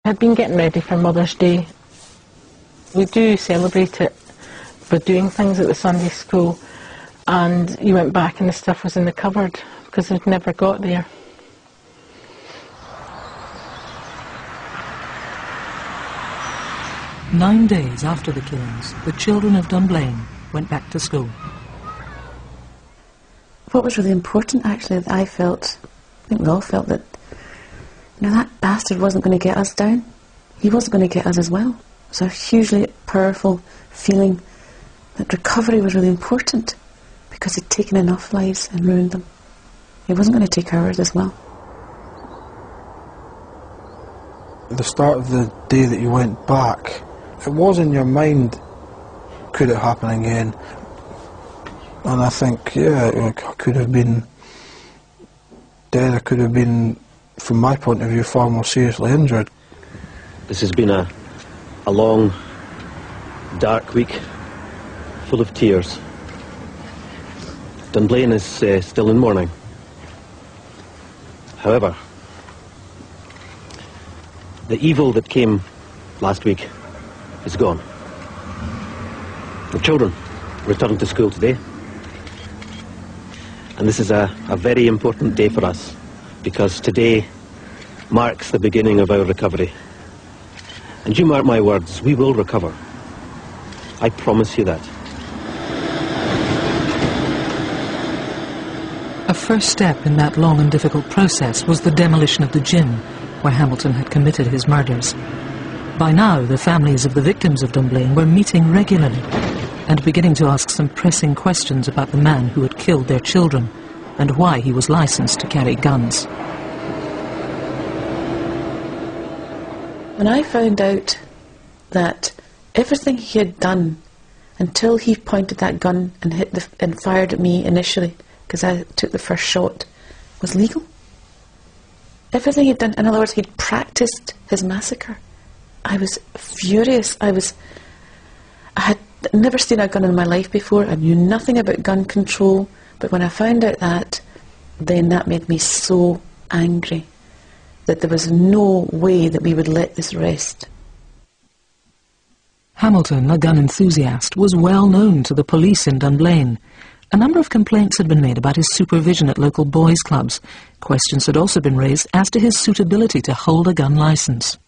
I'd been getting ready for Mother's Day. We do celebrate it by doing things at the Sunday school, and you went back and the stuff was in the cupboard because it never got there. Nine days after the killings, the children of Dunblane went back to school. What was really important, actually, that I felt, I think we all felt, that that bastard wasn't going to get us down. He wasn't going to get us as well. It was a hugely powerful feeling that recovery was really important because he'd taken enough lives and ruined them. He wasn't going to take ours as well. At the start of the day that you went back, it was in your mind, could it happen again? And I think, yeah, I could have been dead. I could have been, from my point of view, far more seriously injured. This has been a long, dark week, full of tears. Dunblane is still in mourning. However, the evil that came last week is gone. The children return to school today. And this is a very important day for us, because today marks the beginning of our recovery. And you mark my words, we will recover. I promise you that. A first step in that long and difficult process was the demolition of the gym where Hamilton had committed his murders. By now, the families of the victims of Dunblane were meeting regularly and beginning to ask some pressing questions about the man who had killed their children and why he was licensed to carry guns. When I found out that everything he had done until he pointed that gun and fired at me initially, because I took the first shot, was legal. Everything he'd done, in other words, he'd practiced his massacre. I was furious. I had never seen a gun in my life before. I knew nothing about gun control, but when I found out that, then that made me so angry that there was no way that we would let this rest. Hamilton, a gun enthusiast, was well known to the police in Dunblane. A number of complaints had been made about his supervision at local boys' clubs. Questions had also been raised as to his suitability to hold a gun licence.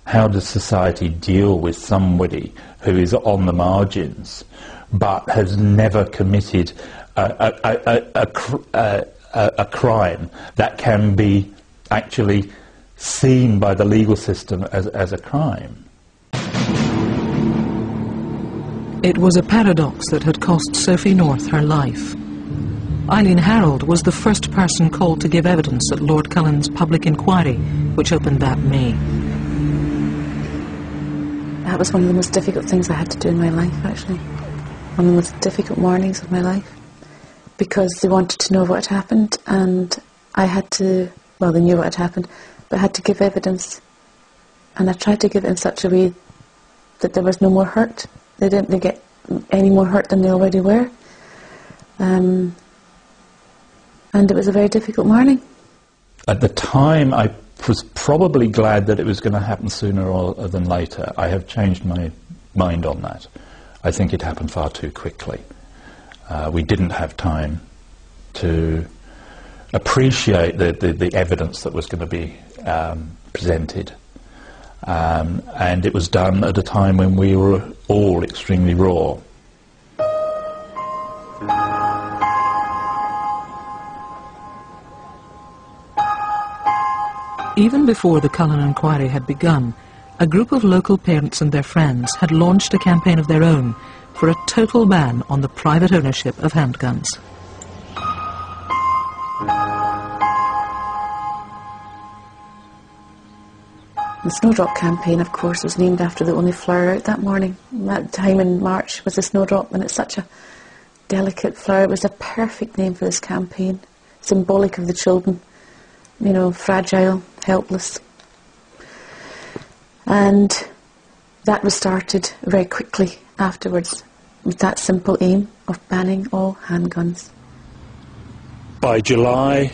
How does society deal with somebody who is on the margins but has never committed a crime that can be actually seen by the legal system as a crime? It was a paradox that had cost Sophie North her life. Eileen Harold was the first person called to give evidence at Lord Cullen's public inquiry, which opened that May. That was one of the most difficult things I had to do in my life, actually. One of the most difficult mornings of my life. Because they wanted to know what had happened, and I had to, well, they knew what had happened, but I had to give evidence. And I tried to give it in such a way that there was no more hurt. They didn't get any more hurt than they already were. And it was a very difficult morning. At the time, I was probably glad that it was going to happen sooner than later. I have changed my mind on that. I think it happened far too quickly. We didn't have time to appreciate the evidence that was going to be presented. And it was done at a time when we were all extremely raw. Even before the Cullen inquiry had begun, a group of local parents and their friends had launched a campaign of their own for a total ban on the private ownership of handguns. The Snowdrop campaign, of course, was named after the only flower out that morning. That time in March was the snowdrop, and it's such a delicate flower. It was a perfect name for this campaign, symbolic of the children, you know, fragile, helpless. And that was started very quickly afterwards with that simple aim of banning all handguns. By July,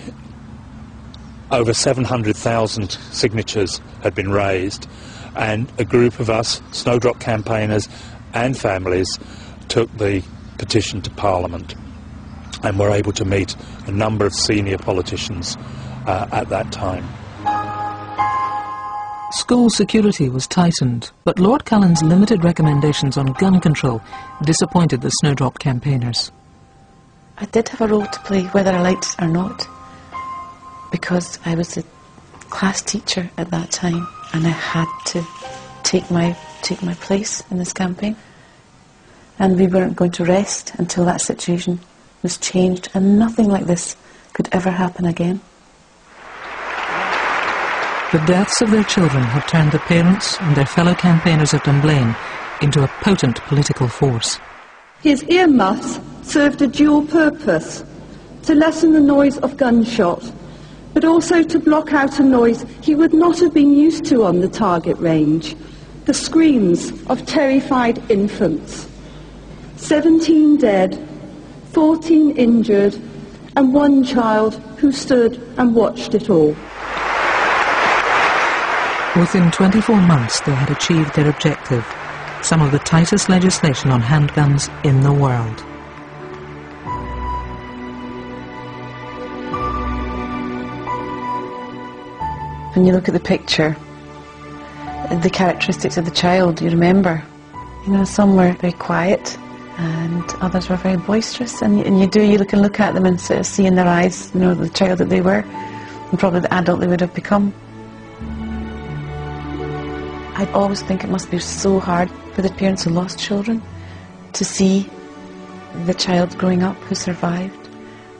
over 700,000 signatures had been raised, and a group of us, Snowdrop campaigners and families, took the petition to Parliament and were able to meet a number of senior politicians at that time. School security was tightened, but Lord Cullen's limited recommendations on gun control disappointed the Snowdrop campaigners. I did have a role to play, whether I liked it or not, because I was a class teacher at that time, and I had to take my place in this campaign. And we weren't going to rest until that situation was changed, and nothing like this could ever happen again. The deaths of their children had turned the parents and their fellow campaigners of Dunblane into a potent political force. His earmuffs served a dual purpose: to lessen the noise of gunshot, but also to block out a noise he would not have been used to on the target range: the screams of terrified infants. 17 dead, 14 injured, and 1 child who stood and watched it all. Within 24 months they had achieved their objective, some of the tightest legislation on handguns in the world. When you look at the picture, the characteristics of the child, you remember. You know, some were very quiet and others were very boisterous, and you can look at them and sort of see in their eyes, you know, the child that they were and probably the adult they would have become. I always think it must be so hard for the parents who lost children to see the child growing up who survived.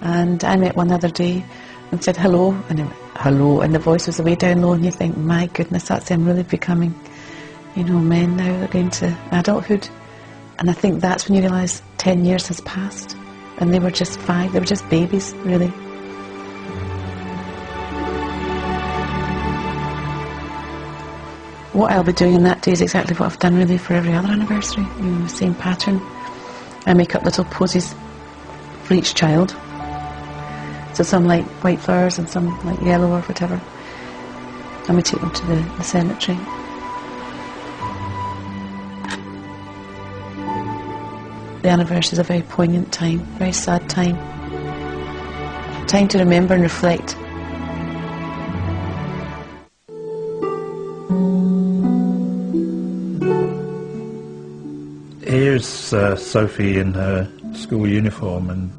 And I met one the other day and said hello, and I went, hello, and the voice was way down low, and you think, my goodness, that's them really becoming, you know, men now, they're going to adulthood. And I think that's when you realise 10 years has passed and they were just 5, they were just babies, really. What I'll be doing on that day is exactly what I've done really for every other anniversary, you know, the same pattern. I make up little posies for each child. So some like white flowers and some like yellow or whatever. And we take them to the cemetery. The anniversary is a very poignant time, very sad time. Time to remember and reflect. Here's Sophie in her school uniform, and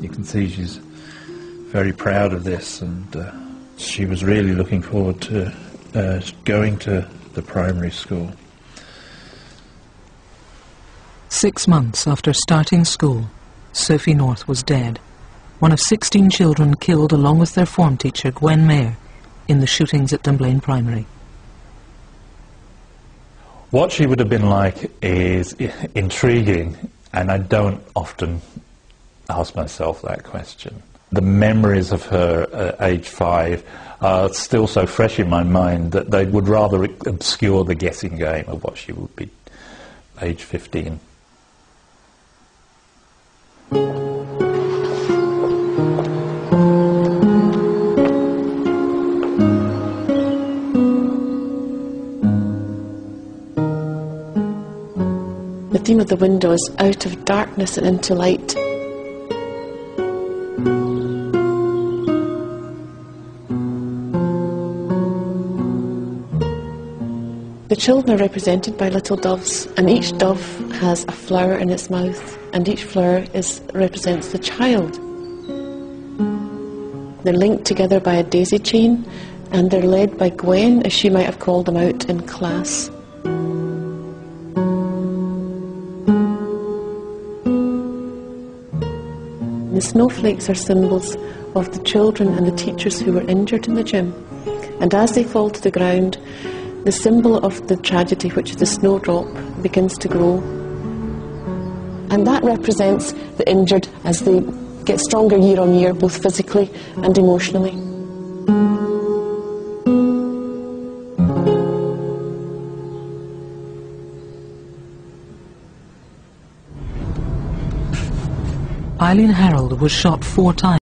you can see she's very proud of this, and she was really looking forward to going to the primary school. 6 months after starting school, Sophie North was dead, one of 16 children killed along with their form teacher Gwen Mayer in the shootings at Dunblane Primary. What she would have been like is intriguing, and I don't often ask myself that question. The memories of her at age 5 are still so fresh in my mind that they would rather obscure the guessing game of what she would be age 15. The theme of the window is out of darkness and into light. The children are represented by little doves, and each dove has a flower in its mouth, and each flower represents the child. They're linked together by a daisy chain, and they're led by Gwen, as she might have called them out in class. The snowflakes are symbols of the children and the teachers who were injured in the gym, and as they fall to the ground, the symbol of the tragedy, which is the snowdrop, begins to grow. And that represents the injured as they get stronger year on year, both physically and emotionally. Eileen Harold was shot 4 times.